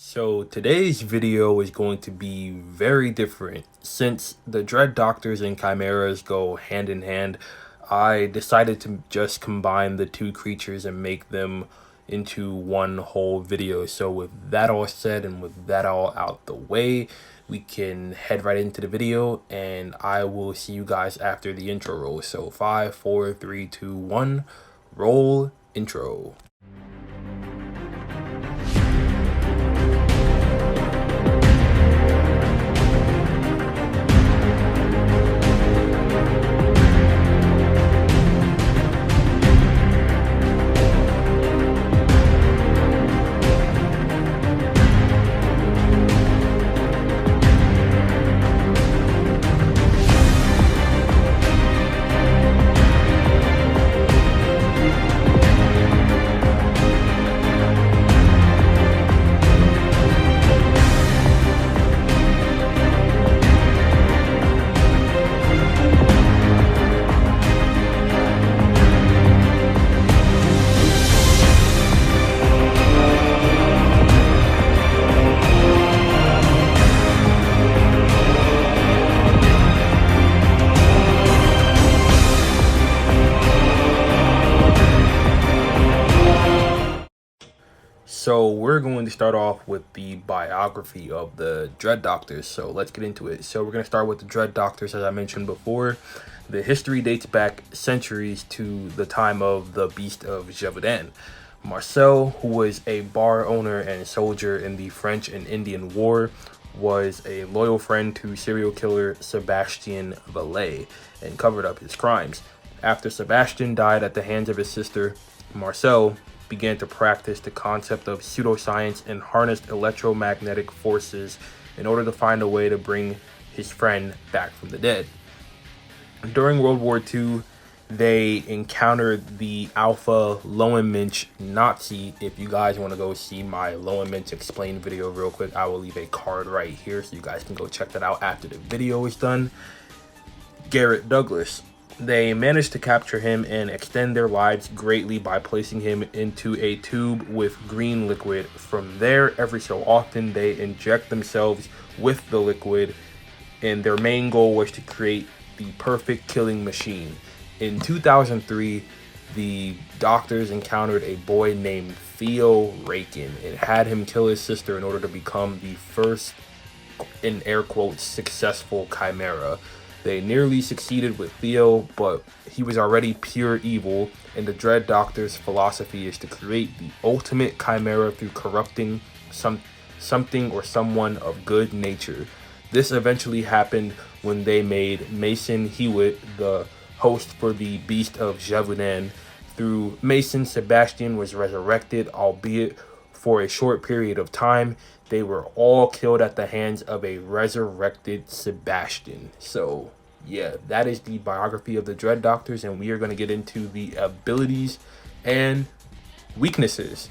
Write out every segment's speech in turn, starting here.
So today's video is going to be very different. Since the Dread Doctors and Chimeras go hand in hand, I decided to just combine the two creatures and make them into one whole video. So with that all said and with that all out the way, we can head right into the video and I will see you guys after the intro roll. So 5, 4, 3, 2, 1, roll intro. So we're going to start off with the biography of the Dread Doctors. So let's get into it. So we're going to start with the Dread Doctors, as I mentioned before. The history dates back centuries to the time of the Beast of Gévaudan. Marcel, who was a bar owner and soldier in the French and Indian War, was a loyal friend to serial killer Sebastian Vallee and covered up his crimes. After Sebastian died at the hands of his sister, Marcel began to practice the concept of pseudoscience and harnessed electromagnetic forces in order to find a way to bring his friend back from the dead. During World War II, they encountered the Alpha Lowenmensch Nazi. If you guys want to go see my Lowenmensch explained video real quick, I will leave a card right here so you guys can go check that out after the video is done. Garrett Douglas. They managed to capture him and extend their lives greatly by placing him into a tube with green liquid. From there, every so often, they inject themselves with the liquid, and their main goal was to create the perfect killing machine. In 2003, the doctors encountered a boy named Theo Rakin and had him kill his sister in order to become the first, in air quotes, successful chimera. They nearly succeeded with Theo, but he was already pure evil, and the Dread Doctor's philosophy is to create the ultimate chimera through corrupting something or someone of good nature. This eventually happened when they made Mason Hewitt the host for the Beast of Gévaudan. Through Mason, Sebastian was resurrected, albeit for a short period of time. They were all killed at the hands of a resurrected Sebastian. So, yeah, that is the biography of the Dread Doctors, and we are going to get into the abilities and weaknesses.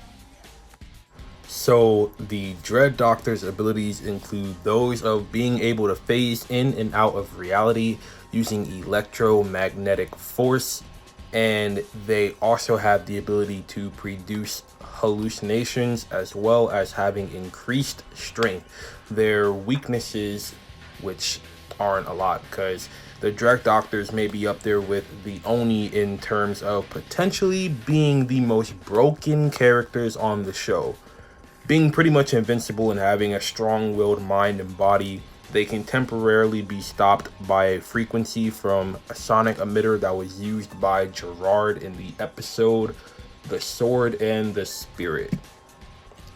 So, the Dread Doctor's abilities include those of being able to phase in and out of reality using electromagnetic force, and they also have the ability to produce hallucinations as well as having increased strength. Their weaknesses, which aren't a lot, because the Dread Doctors may be up there with the Oni in terms of potentially being the most broken characters on the show. Being pretty much invincible and having a strong-willed mind and body, they can temporarily be stopped by a frequency from a sonic emitter that was used by Gerard in the episode The Sword and the Spirit.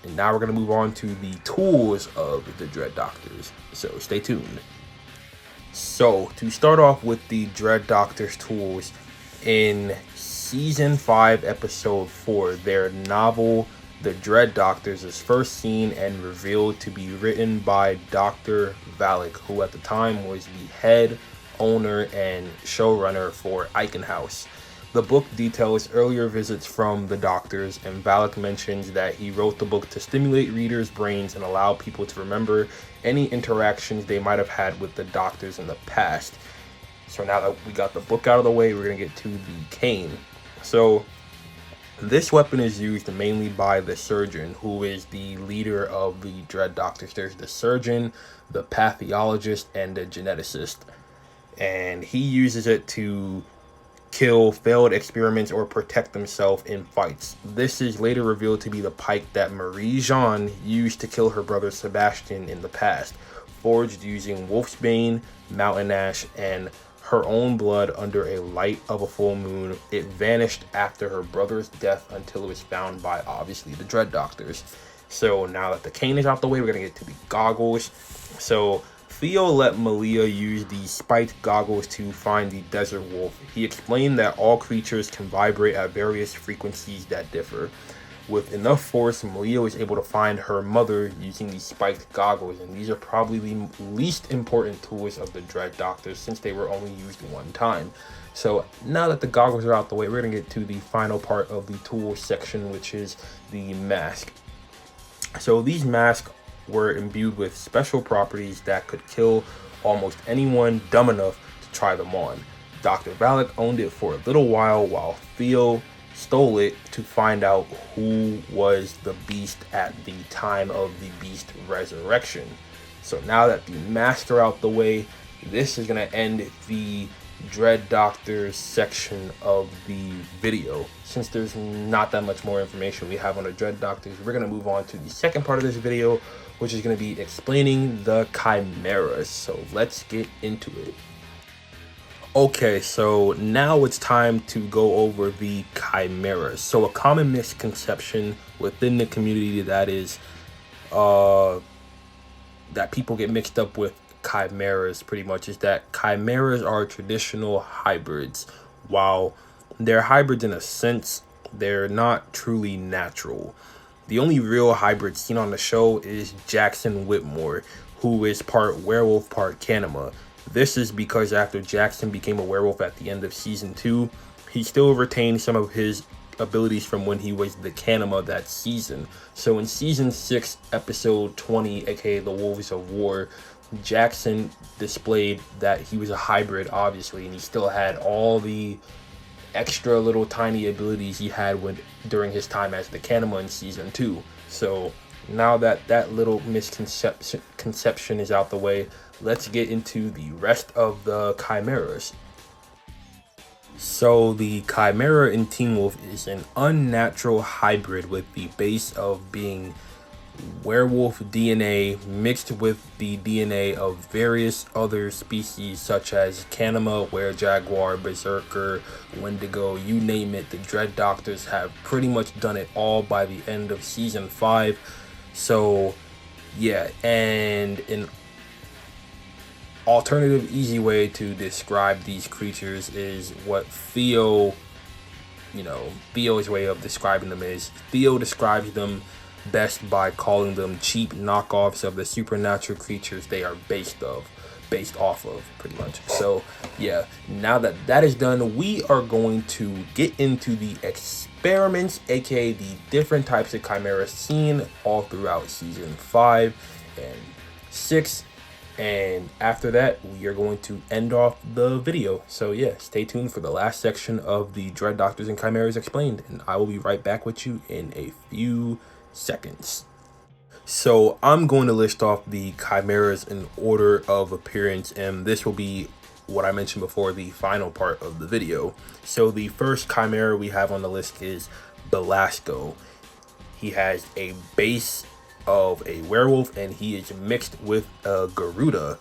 And now we're going to move on to the tools of the Dread Doctors, so stay tuned. So, to start off with the Dread Doctors tools, in Season 5, Episode 4, their novel The Dread Doctors is first seen and revealed to be written by Dr. Valak, who at the time was the head owner and showrunner for Icon House. The book details earlier visits from the doctors, and Valak mentions that he wrote the book to stimulate readers' brains and allow people to remember any interactions they might have had with the doctors in the past. So now that we got the book out of the way, we're going to get to the cane. So This weapon is used mainly by the surgeon, who is the leader of the Dread Doctors. There's the surgeon, the pathologist, and the geneticist. And he uses it to kill failed experiments or protect himself in fights. This is later revealed to be the pike that Marie-Jeanne used to kill her brother Sebastian in the past, forged using wolfsbane, mountain ash, and her own blood under a light of a full moon. It vanished after her brother's death until it was found by, obviously, the Dread Doctors. So now that the cane is out the way, we're going to get to the goggles. So Theo let Malia use the spiked goggles to find the desert wolf. He explained that all creatures can vibrate at various frequencies that differ. With enough force, Malia was able to find her mother using these spiked goggles, and these are probably the least important tools of the Dread Doctors since they were only used one time. So now that the goggles are out the way, we're going to get to the final part of the tools section, which is the mask. So these masks were imbued with special properties that could kill almost anyone dumb enough to try them on. Dr. Valak owned it for a little while Theo stole it to find out who was the beast at the time of the beast resurrection. So now that the masks are out the way, this is going to end the Dread Doctors section of the video. Since there's not that much more information we have on the Dread Doctors, we're going to move on to the second part of this video, which is going to be explaining the Chimeras. So let's get into it. Okay, so now it's time to go over the Chimeras. So a common misconception within the community that is that people get mixed up with chimeras pretty much is that chimeras are traditional hybrids. While they're hybrids in a sense, they're not truly natural. The only real hybrid seen on the show is Jackson Whitmore, who is part werewolf, part Kanima. This is because after Jackson became a werewolf at the end of season 2, he still retained some of his abilities from when he was the Kanima that season. So in season 6, episode 20, aka the Wolves of War, Jackson displayed that he was a hybrid, obviously, and he still had all the extra little tiny abilities he had during his time as the Kanima in season 2. So now that that little misconception is out the way, let's get into the rest of the Chimeras. So the Chimera in Teen Wolf is an unnatural hybrid with the base of being werewolf DNA mixed with the DNA of various other species such as Kanima, Were-Jaguar, Berserker, Wendigo, you name it. The Dread Doctors have pretty much done it all by the end of season 5. So yeah, and an alternative easy way to describe these creatures is what Theo's way of describing them is. Theo describes them best by calling them cheap knockoffs of the supernatural creatures they are based off of, pretty much. So yeah, now that that is done, we are going to get into the experiments, aka the different types of chimeras seen all throughout season 5 and 6. And after that, we are going to end off the video. So yeah, stay tuned for the last section of the Dread Doctors and Chimeras explained, and I will be right back with you in a few seconds. So I'm going to list off the chimeras in order of appearance, and this will be what I mentioned before, the final part of the video. So the first chimera we have on the list is Belasco. He has a base of a werewolf and he is mixed with a Garuda,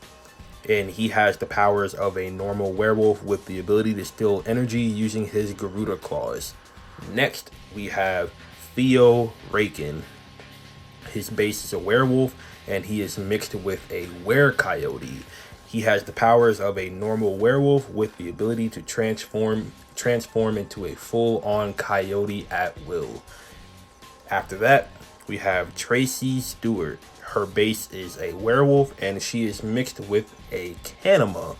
and he has the powers of a normal werewolf with the ability to steal energy using his Garuda claws. Next we have Theo Rakin. His base is a werewolf and he is mixed with a were-coyote. He has the powers of a normal werewolf with the ability to transform into a full-on coyote at will. After that, we have Tracy Stewart. Her base is a werewolf and she is mixed with a Kanima.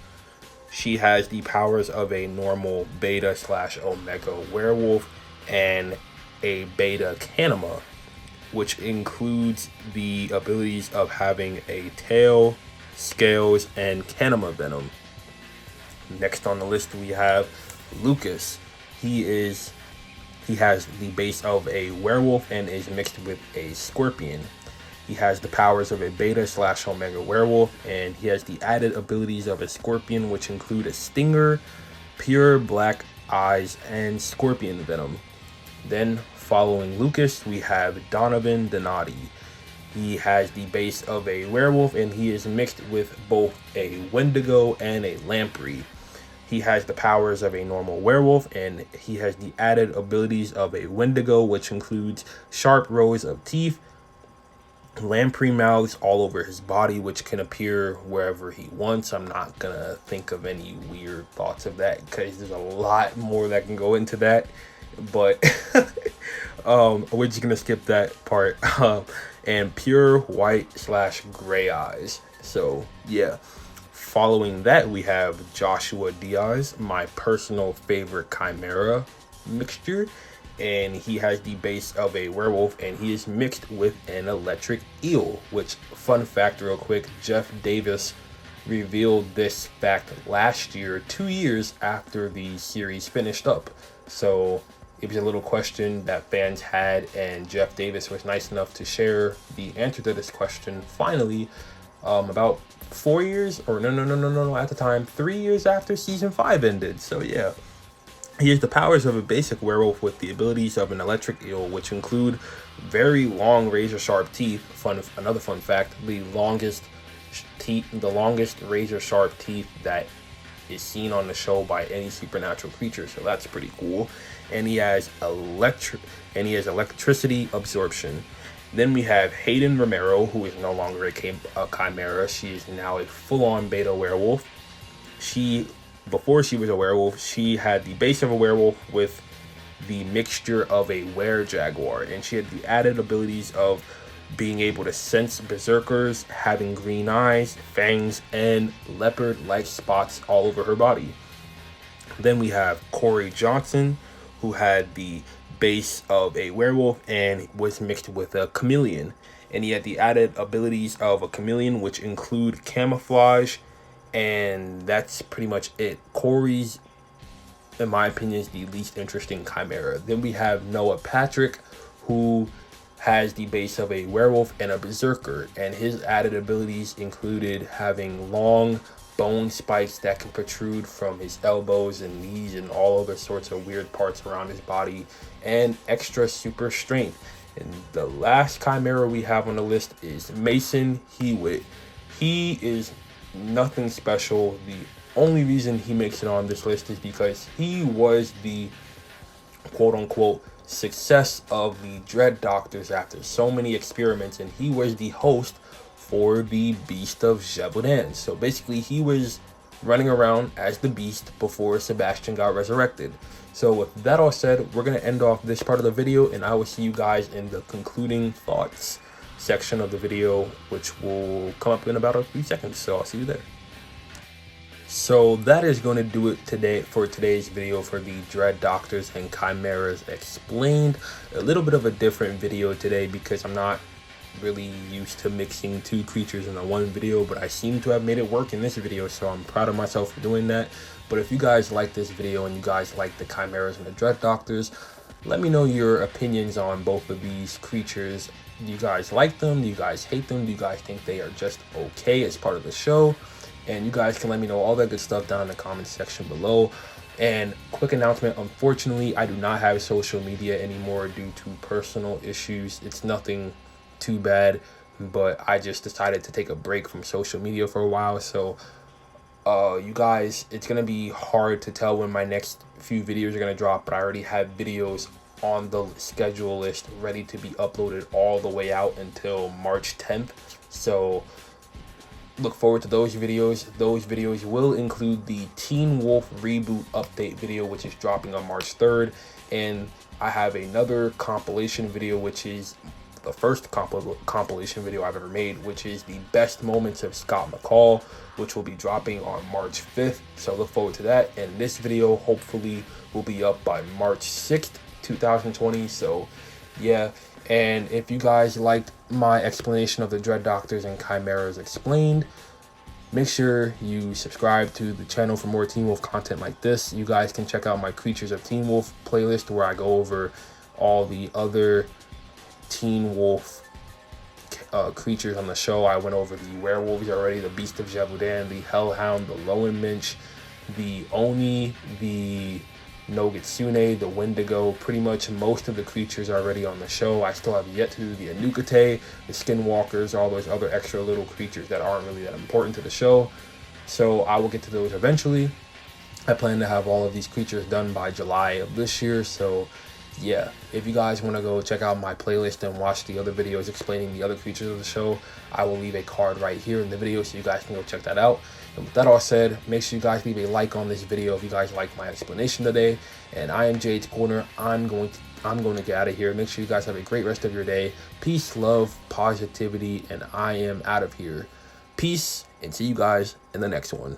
She has the powers of a normal beta/omega werewolf and a beta Kanima, which includes the abilities of having a tail, scales, and Kanima venom. Next on the list we have Lucas. He He has the base of a werewolf and is mixed with a scorpion. He has the powers of a beta/omega werewolf, and he has the added abilities of a scorpion, which include a stinger, pure black eyes, and scorpion venom. Then, following Lucas, we have Donovan Donati. He has the base of a werewolf, and he is mixed with both a Wendigo and a Lamprey. He has the powers of a normal werewolf, and he has the added abilities of a Wendigo, which includes sharp rows of teeth, lamprey mouths all over his body, which can appear wherever he wants. I'm not gonna think of any weird thoughts of that because there's a lot more that can go into that, but we're just gonna skip that part. And pure white/gray eyes. So yeah. Following that, we have Joshua Diaz, my personal favorite Chimera mixture, and he has the base of a werewolf, and he is mixed with an electric eel, which, fun fact real quick, Jeff Davis revealed this fact last year, 2 years after the series finished up. So it was a little question that fans had, and Jeff Davis was nice enough to share the answer to this question finally, about 4 years, or no, at the time, 3 years after season 5 ended. So yeah, he has the powers of a basic werewolf with the abilities of an electric eel, which include very long razor sharp teeth. Another fun fact, the longest razor sharp teeth that is seen on the show by any supernatural creature, so that's pretty cool. And he has electricity absorption. Then we have Hayden Romero, who is no longer a chimera. She is now a full-on beta werewolf. Before she was a werewolf, she had the base of a werewolf with the mixture of a were-jaguar, and she had the added abilities of being able to sense berserkers, having green eyes, fangs, and leopard-like spots all over her body. Then we have Corey Johnson, who had the base of a werewolf and was mixed with a chameleon, and he had the added abilities of a chameleon, which include camouflage, and that's pretty much it. Corey's, in my opinion, is the least interesting chimera. Then we have Noah Patrick, who has the base of a werewolf and a berserker, and his added abilities included having long bone spikes that can protrude from his elbows and knees and all other sorts of weird parts around his body, and extra super strength. And the last chimera we have on the list is Mason Hewitt. He is nothing special. The only reason he makes it on this list is because he was the quote-unquote success of the Dread Doctors after so many experiments, and he was the host for the Beast of Gévaudan. So basically, he was running around as the Beast before Sebastian got resurrected. So with that all said, we're going to end off this part of the video, and I will see you guys in the concluding thoughts section of the video, which will come up in about a few seconds. So I'll see you there. So that is going to do it today for today's video for the Dread Doctors and Chimeras Explained. A little bit of a different video today because I'm not really used to mixing two creatures in one video, but I seem to have made it work in this video, so I'm proud of myself for doing that. But if you guys like this video and you guys like the Chimeras and the Dread Doctors, let me know your opinions on both of these creatures. Do you guys like them? Do you guys hate them? Do you guys think they are just okay as part of the show? And you guys can let me know all that good stuff down in the comment section below. And quick announcement, unfortunately, I do not have social media anymore due to personal issues. It's nothing too bad, but I just decided to take a break from social media for a while. So you guys, it's gonna be hard to tell when my next few videos are gonna drop, but I already have videos on the schedule list ready to be uploaded all the way out until March 10th. So look forward to those videos. Those videos will include the Teen Wolf reboot update video, which is dropping on March 3rd, and I have another compilation video, which is the first compilation video I've ever made, which is the best moments of Scott McCall, which will be dropping on March 5th. So look forward to that. And this video hopefully will be up by March 6th, 2020. So yeah. And if you guys liked my explanation of the Dread Doctors and Chimeras Explained, Make sure you subscribe to the channel for more Teen Wolf content like this. You guys can check out my Creatures of Teen Wolf playlist, where I go over all the other Teen Wolf creatures on the show. I went over the werewolves already, the Beast of Javudan, the Hellhound, the Lowenminch, the Oni, the Nogitsune, the Wendigo. Pretty much most of the creatures are already on the show. I still have yet to do the Anukate, the Skinwalkers, all those other extra little creatures that aren't really that important to the show. So I will get to those eventually. I plan to have all of these creatures done by July of this year. So yeah, if you guys want to go check out my playlist and watch the other videos explaining the other creatures of the show, I will leave a card right here in the video so you guys can go check that out. And with that all said, make sure you guys leave a like on this video if you guys like my explanation today. And I am Jades Corner. I'm going to get out of here. Make sure you guys have a great rest of your day. Peace, love, positivity, and I am out of here. Peace, and see you guys in the next one.